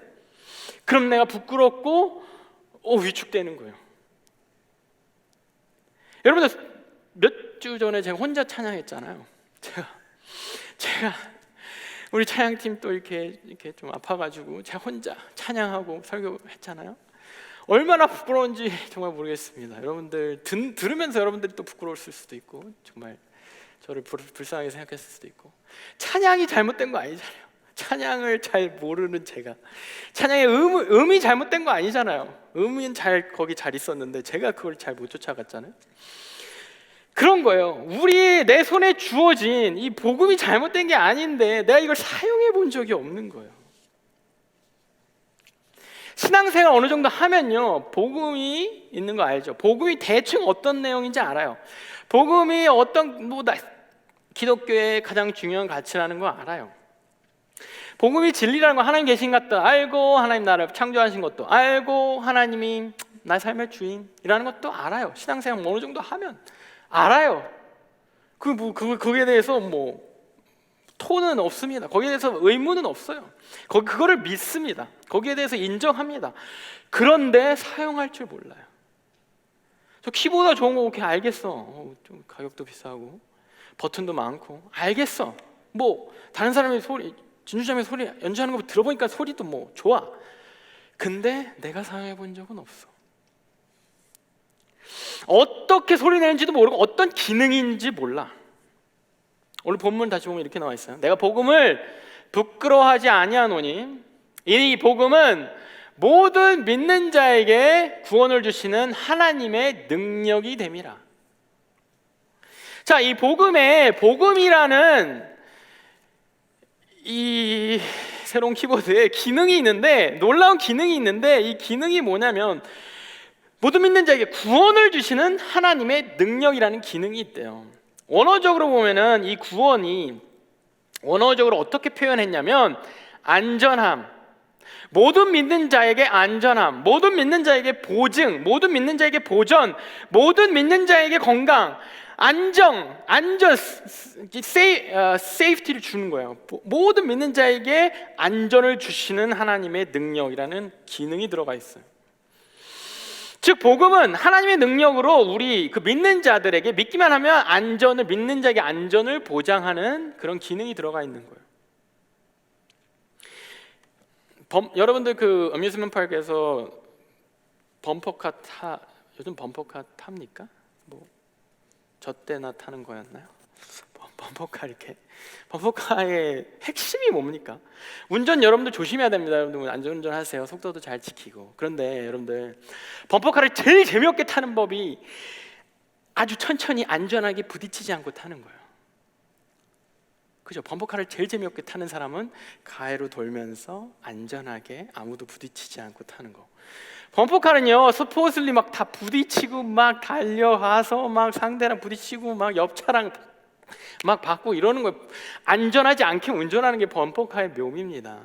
그럼 내가 부끄럽고 위축되는 거예요. 여러분들, 몇 주 전에 제가 혼자 찬양했잖아요. 제가 우리 찬양팀 또 이렇게 좀 아파가지고 제가 혼자 찬양하고 설교했잖아요. 얼마나 부끄러운지 정말 모르겠습니다. 여러분들 들으면서 여러분들이 또 부끄러웠을 수도 있고, 정말 저를 불쌍하게 생각했을 수도 있고. 찬양이 잘못된 거 아니잖아요. 찬양을 잘 모르는 제가, 찬양의 음이 잘못된 거 아니잖아요. 음은 거기 잘 있었는데 제가 그걸 잘 못 쫓아갔잖아요. 그런 거예요. 내 손에 주어진 이 복음이 잘못된 게 아닌데 내가 이걸 사용해 본 적이 없는 거예요. 신앙생활 어느 정도 하면요, 복음이 있는 거 알죠? 복음이 대충 어떤 내용인지 알아요. 복음이 기독교의 가장 중요한 가치라는 거 알아요. 복음이 진리라는 거, 하나님 계신 것도 알고, 하나님 나를 창조하신 것도 알고, 하나님이 나의 삶의 주인이라는 것도 알아요. 신앙생활 어느 정도 하면 알아요. 거기에 대해서 토는 없습니다. 거기에 대해서 의문은 없어요. 그거를 믿습니다. 거기에 대해서 인정합니다. 그런데 사용할 줄 몰라요. 저 키보드가 좋은 거 오케이, 알겠어. 좀 가격도 비싸고 버튼도 많고 알겠어. 다른 사람의 소리, 진주자매 소리 연주하는 거 들어보니까 소리도 좋아. 근데 내가 사용해 본 적은 없어. 어떻게 소리 내는지도 모르고 어떤 기능인지 몰라. 오늘 본문 다시 보면 이렇게 나와 있어요. 내가 복음을 부끄러워하지 아니하노니 이 복음은 모든 믿는 자에게 구원을 주시는 하나님의 능력이 됨이라. 자, 이 복음이라는 이 새로운 키보드에 기능이 있는데, 놀라운 기능이 있는데, 이 기능이 뭐냐면 모든 믿는 자에게 구원을 주시는 하나님의 능력이라는 기능이 있대요. 원어적으로 보면은 이 구원이 원어적으로 어떻게 표현했냐면 안전함, 모든 믿는 자에게 안전함, 모든 믿는 자에게 보증, 모든 믿는 자에게 보전, 모든 믿는 자에게 건강, 안전, 세이프티를 주는 거예요. 모든 믿는 자에게 안전을 주시는 하나님의 능력이라는 기능이 들어가 있어요. 즉 복음은 하나님의 능력으로 우리 믿는 자들에게 믿기만 하면 믿는 자에게 안전을 보장하는 그런 기능이 들어가 있는 거예요. 여러분들 어뮤즈먼트 파크에서 범퍼카 요즘 범퍼카 탑니까? 저 때나 타는 거였나요? 범퍼카의 핵심이 뭡니까? 운전 여러분들 조심해야 됩니다. 여러분들 안전운전 하세요. 속도도 잘 지키고. 그런데 여러분들 범퍼카를 제일 재미없게 타는 법이 아주 천천히 안전하게 부딪히지 않고 타는 거예요. 그죠? 범퍼카를 제일 재미없게 타는 사람은 가해로 돌면서 안전하게 아무도 부딪히지 않고 타는 거. 범퍼카는요, 스포츠리 다 부딪히고 달려가서 상대랑 부딪히고 옆 차랑 받고 이러는 거예요. 안전하지 않게 운전하는 게 범퍼카의 묘미입니다.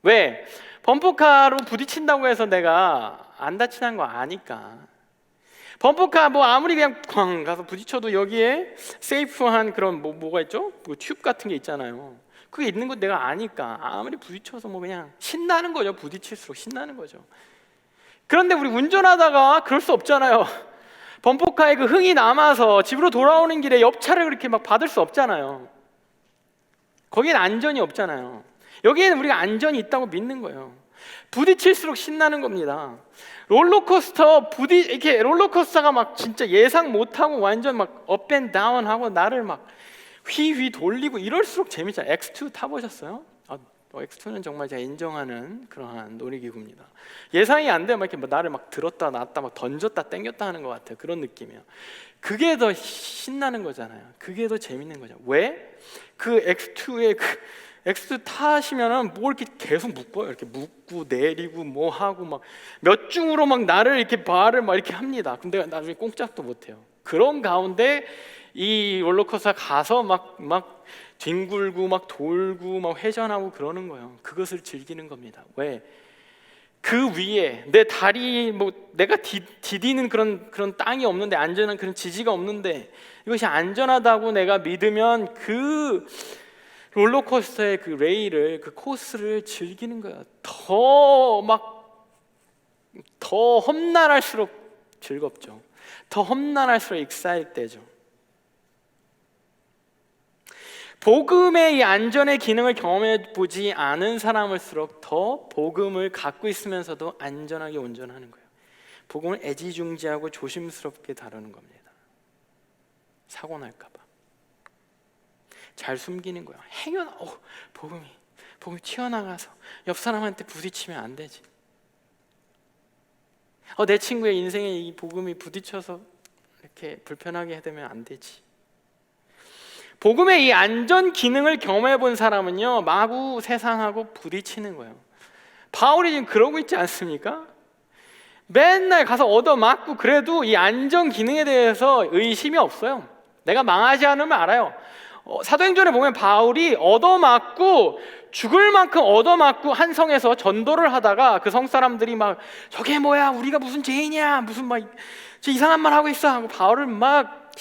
왜? 범퍼카로 부딪힌다고 해서 내가 안 다치는 거 아니까. 범퍼카 아무리 그냥 쾅 가서 부딪혀도 여기에 세이프한 그런 뭐가 있죠? 튜브 같은 게 있잖아요. 그게 있는 거 내가 아니까 아무리 부딪혀서 그냥 신나는 거죠. 부딪힐수록 신나는 거죠. 그런데 우리 운전하다가 그럴 수 없잖아요. 범퍼카에 흥이 남아서 집으로 돌아오는 길에 옆차를 그렇게 받을 수 없잖아요. 거기엔 안전이 없잖아요. 여기에는 우리가 안전이 있다고 믿는 거예요. 부딪힐수록 신나는 겁니다. 이렇게 롤러코스터가 진짜 예상 못하고 완전 업 앤 다운 하고 나를 휘휘 돌리고 이럴수록 재밌잖아요. X2 타보셨어요? X2는 정말 제가 인정하는 그러한 놀이기구입니다. 예상이 안 되면 이렇게 나를 막 들었다 놨다 막 던졌다 당겼다 하는 것 같아요. 그런 느낌이에요. 그게 더 신나는 거잖아요. 그게 더 재밌는 거죠. 왜? 그 X2에 X2 타시면은 뭐 이렇게 계속 묶어요. 이렇게 묶고 내리고 뭐 하고 막 몇 중으로 막 나를 이렇게 발을 막 이렇게 합니다. 근데 나중에 꼼짝도 못 해요. 그런 가운데 이 롤러코스터 가서 막 뒹굴고 막 돌고 막 회전하고 그러는 거예요. 그것을 즐기는 겁니다. 왜? 그 위에 내 다리 뭐 내가 디디는 그런 땅이 없는데, 안전한 그런 지지가 없는데 이것이 안전하다고 내가 믿으면 그 롤러코스터의 그 레일을, 그 코스를 즐기는 거야. 더 험난할수록 즐겁죠. 더 험난할수록 익사이트되죠. 복음의 이 안전의 기능을 경험해 보지 않은 사람일수록 더 복음을 갖고 있으면서도 안전하게 운전하는 거예요. 복음을 애지중지하고 조심스럽게 다루는 겁니다. 사고 날까 봐 잘 숨기는 거예요. 행여나 복음이 튀어나가서 옆 사람한테 부딪히면 안 되지. 내 친구의 인생에 이 복음이 부딪혀서 이렇게 불편하게 되면 안 되지. 복음의 이 안전 기능을 경험해 본 사람은요, 마구 세상하고 부딪히는 거예요. 바울이 지금 그러고 있지 않습니까? 맨날 가서 얻어맞고 그래도 이 안전 기능에 대해서 의심이 없어요. 내가 망하지 않으면 알아요. 사도행전에 보면 바울이 얻어맞고 죽을 만큼 얻어맞고 한 성에서 전도를 하다가 그 성 사람들이 막 저게 뭐야, 우리가 무슨 죄인이야, 무슨 막 이상한 말 하고 있어 하고 바울을 막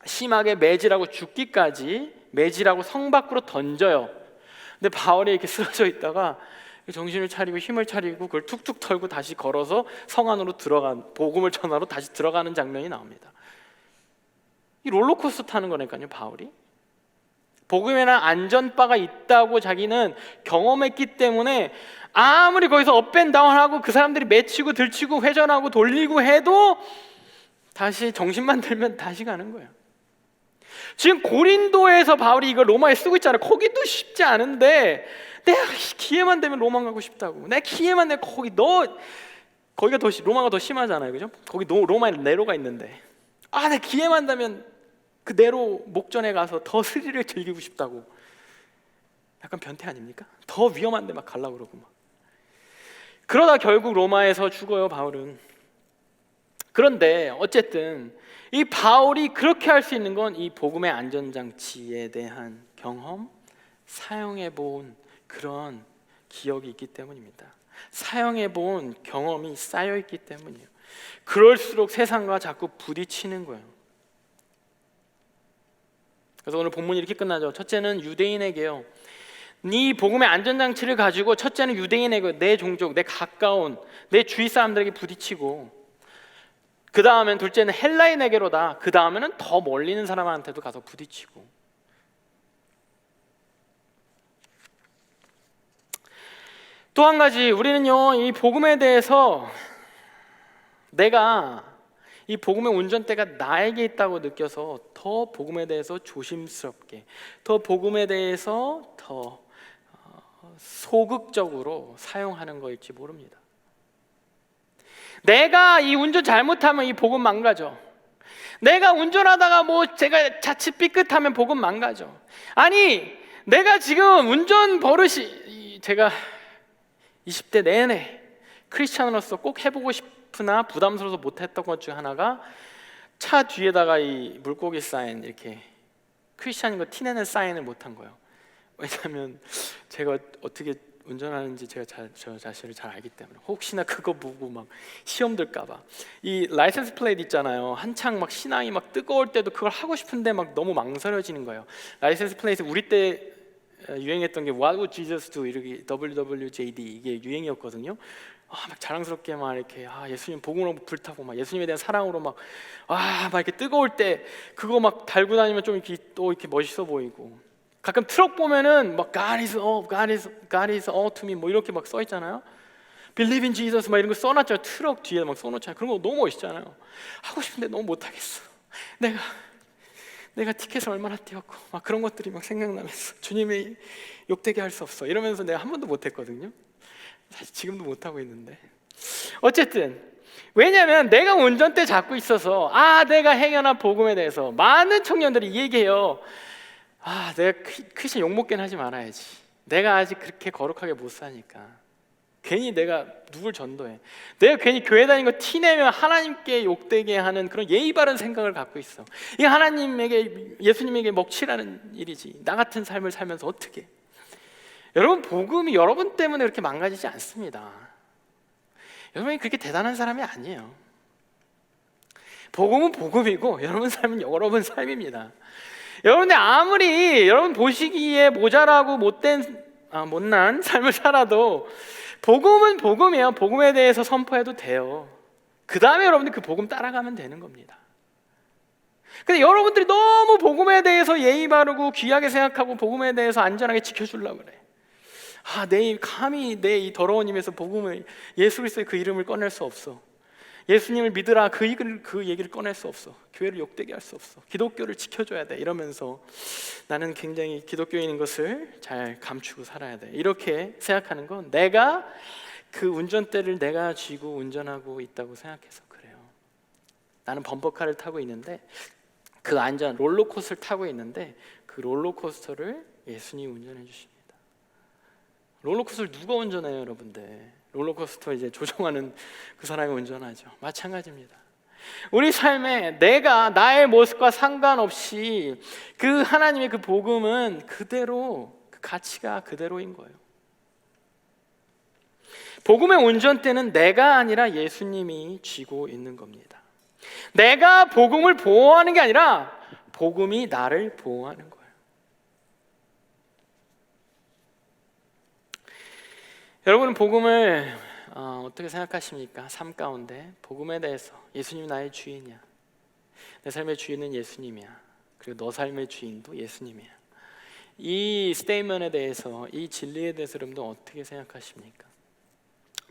심하게 매질하고 죽기까지 매질하고 성 밖으로 던져요. 근데 바울이 이렇게 쓰러져 있다가 정신을 차리고 힘을 차리고 그걸 툭툭 털고 다시 걸어서 성 안으로 복음을 전하러 다시 들어가는 장면이 나옵니다. 이 롤러코스터 타는 거니까요, 바울이. 복음에는 안전바가 있다고 자기는 경험했기 때문에 아무리 거기서 업앤다운하고 그 사람들이 맺히고 들치고 회전하고 돌리고 해도 다시 정신만 들면 다시 가는 거예요. 지금 고린도에서 바울이 이걸 로마에 쓰고 있잖아요. 거기도 쉽지 않은데 내가 기회만 되면 로마 가고 싶다고. 내 기회만 되면 거기가 로마가 더 심하잖아요, 그죠? 거기 로마에 네로가 있는데 내 기회만 되면 그 네로 목전에 가서 더 스릴을 즐기고 싶다고. 약간 변태 아닙니까? 더 위험한데 막 가려고 그러고 막. 그러다 결국 로마에서 죽어요, 바울은. 그런데 어쨌든 이 바울이 그렇게 할 수 있는 건 이 복음의 안전장치에 대한 경험, 사용해본 그런 기억이 있기 때문입니다. 사용해본 경험이 쌓여있기 때문이에요. 그럴수록 세상과 자꾸 부딪히는 거예요. 그래서 오늘 본문이 이렇게 끝나죠. 첫째는 유대인에게요, 네 복음의 안전장치를 가지고 첫째는 유대인에게, 내 종족, 내 가까운 내 주위 사람들에게 부딪히고, 그 다음엔 둘째는 헬라인에게로다. 그 다음에는 더 멀리 있는 사람한테도 가서 부딪히고. 또 한 가지, 우리는요 이 복음에 대해서 내가 이 복음의 운전대가 나에게 있다고 느껴서 더 복음에 대해서 조심스럽게, 더 복음에 대해서 더 소극적으로 사용하는 거일지 모릅니다. 내가 이 운전 잘못하면 이 복음 망가져. 내가 운전하다가 제가 자칫 삐끗하면 복음 망가져. 아니, 내가 지금 운전 버릇이, 제가 20대 내내 크리스찬으로서 꼭 해보고 싶으나 부담스러워서 못했던 것 중 하나가 차 뒤에다가 이 물고기 사인, 이렇게 크리스찬인 거 티내는 사인을 못한 거예요. 왜냐하면 제가 어떻게 운전하는지 저 자신을 잘 알기 때문에, 혹시나 그거 보고 막 시험 들까봐. 이 라이센스 플레이트 있잖아요. 한창 막 신앙이 막 뜨거울 때도 그걸 하고 싶은데 막 너무 망설여지는 거예요. 라이센스 플레이트 우리 때 유행했던 게 What would Jesus do? 이렇게 WWJD 이게 유행이었거든요. 막 자랑스럽게 막 이렇게 예수님 복음으로 불타고 막 예수님에 대한 사랑으로 막 이렇게 뜨거울 때 그거 막 달고 다니면 좀 이렇게 또 이렇게 멋있어 보이고, 가끔 트럭 보면은 막 God is all to me 뭐 이렇게 막 써 있잖아요. Believe in Jesus 막 이런 거 써놨잖아요. 트럭 뒤에 막 써놓잖아요. 그런 거 너무 멋있잖아요. 하고 싶은데 너무 못하겠어. 내가 내가 티켓을 얼마나 띄웠고 막 그런 것들이 막 생각나면서 주님의 욕되게 할 수 없어 이러면서 내가 한 번도 못했거든요. 사실 지금도 못하고 있는데 어쨌든 왜냐하면 내가 운전대 잡고 있어서 내가 행여나 복음에 대해서 많은 청년들이 얘기해요. 내가 크리스천 욕먹긴 하지 말아야지. 내가 아직 그렇게 거룩하게 못 사니까 괜히 내가 누굴 전도해. 내가 괜히 교회 다니는 거 티내면 하나님께 욕되게 하는 그런 예의 바른 생각을 갖고 있어. 이게 하나님에게, 예수님에게 먹칠하는 일이지. 나 같은 삶을 살면서 어떻게. 여러분, 복음이 여러분 때문에 그렇게 망가지지 않습니다. 여러분이 그렇게 대단한 사람이 아니에요. 복음은 복음이고 여러분 삶은 여러분 삶입니다. 여러분들 아무리 여러분 보시기에 모자라고 못난 삶을 살아도 복음은 복음이에요. 복음에 대해서 선포해도 돼요. 그 다음에 여러분들 그 복음 따라가면 되는 겁니다. 근데 여러분들이 너무 복음에 대해서 예의 바르고 귀하게 생각하고 복음에 대해서 안전하게 지켜주려고 그래. 감히 내 이 더러운 입에서 복음을, 예수 그리스도의 그 이름을 꺼낼 수 없어. 예수님을 믿으라 그 얘기를 꺼낼 수 없어. 교회를 욕되게 할 수 없어. 기독교를 지켜줘야 돼. 이러면서 나는 굉장히 기독교인인 것을 잘 감추고 살아야 돼. 이렇게 생각하는 건 내가 그 운전대를 내가 쥐고 운전하고 있다고 생각해서 그래요. 나는 범퍼카를 타고 있는데 그 안전 롤러코스터를 타고 있는데 그 롤러코스터를 예수님이 운전해 주십니다. 롤러코스터를 누가 운전해요, 여러분들? 롤러코스터 이제 조종하는 그 사람이 운전하죠. 마찬가지입니다. 우리 삶에 내가 나의 모습과 상관없이 그 하나님의 그 복음은 그대로, 그 가치가 그대로인 거예요. 복음의 운전대는 내가 아니라 예수님이 쥐고 있는 겁니다. 내가 복음을 보호하는 게 아니라 복음이 나를 보호하는 거예요. 여러분은 복음을 어떻게 생각하십니까? 삶 가운데 복음에 대해서 예수님이 나의 주인이야. 내 삶의 주인은 예수님이야. 그리고 너 삶의 주인도 예수님이야. 이 스테이먼에 대해서, 이 진리에 대해서 여러분들 어떻게 생각하십니까?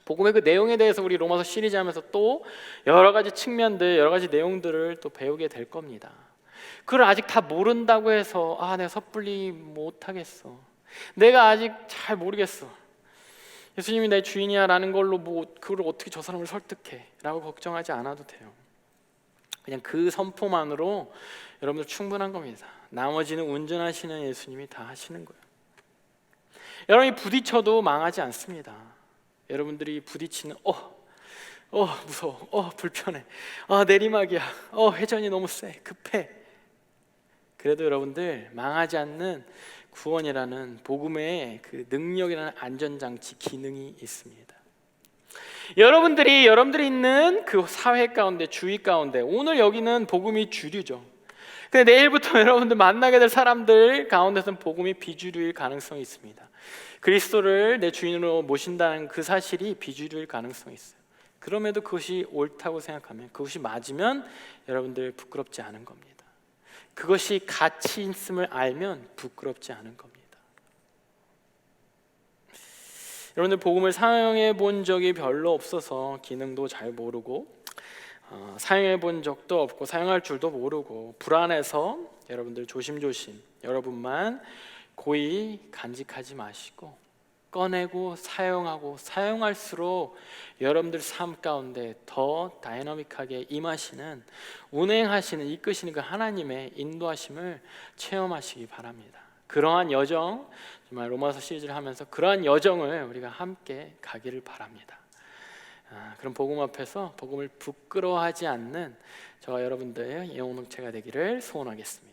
복음의 그 내용에 대해서 우리 로마서 시리즈 하면서 또 여러 가지 측면들, 여러 가지 내용들을 또 배우게 될 겁니다. 그걸 아직 다 모른다고 해서 내가 섣불리 못하겠어. 내가 아직 잘 모르겠어. 예수님이 내 주인이야 라는 걸로 그걸 어떻게 저 사람을 설득해 라고 걱정하지 않아도 돼요. 그냥 그 선포만으로 여러분들 충분한 겁니다. 나머지는 운전하시는 예수님이 다 하시는 거예요. 여러분이 부딪혀도 망하지 않습니다. 여러분들이 부딪히는 무서워, 불편해, 내리막이야, 회전이 너무 세, 급해. 그래도 여러분들 망하지 않는 구원이라는 복음의 그 능력이라는 안전장치 기능이 있습니다. 여러분들이 있는 그 사회 가운데, 주위 가운데, 오늘 여기는 복음이 주류죠. 근데 내일부터 여러분들 만나게 될 사람들 가운데서는 복음이 비주류일 가능성이 있습니다. 그리스도를 내 주인으로 모신다는 그 사실이 비주류일 가능성이 있어요. 그럼에도 그것이 옳다고 생각하면, 그것이 맞으면 여러분들 부끄럽지 않은 겁니다. 그것이 가치 있음을 알면 부끄럽지 않은 겁니다. 여러분들 복음을 사용해 본 적이 별로 없어서 기능도 잘 모르고 사용해 본 적도 없고 사용할 줄도 모르고 불안해서 여러분들 조심조심 여러분만 고이 간직하지 마시고 꺼내고 사용하고 사용할수록 여러분들 삶 가운데 더 다이나믹하게 임하시는, 운행하시는, 이끄시는 그 하나님의 인도하심을 체험하시기 바랍니다. 그러한 여정, 정말 로마서 시리즈를 하면서 그러한 여정을 우리가 함께 가기를 바랍니다. 그럼 복음 앞에서 복음을 부끄러워하지 않는 저와 여러분들의 영혼체가 되기를 소원하겠습니다.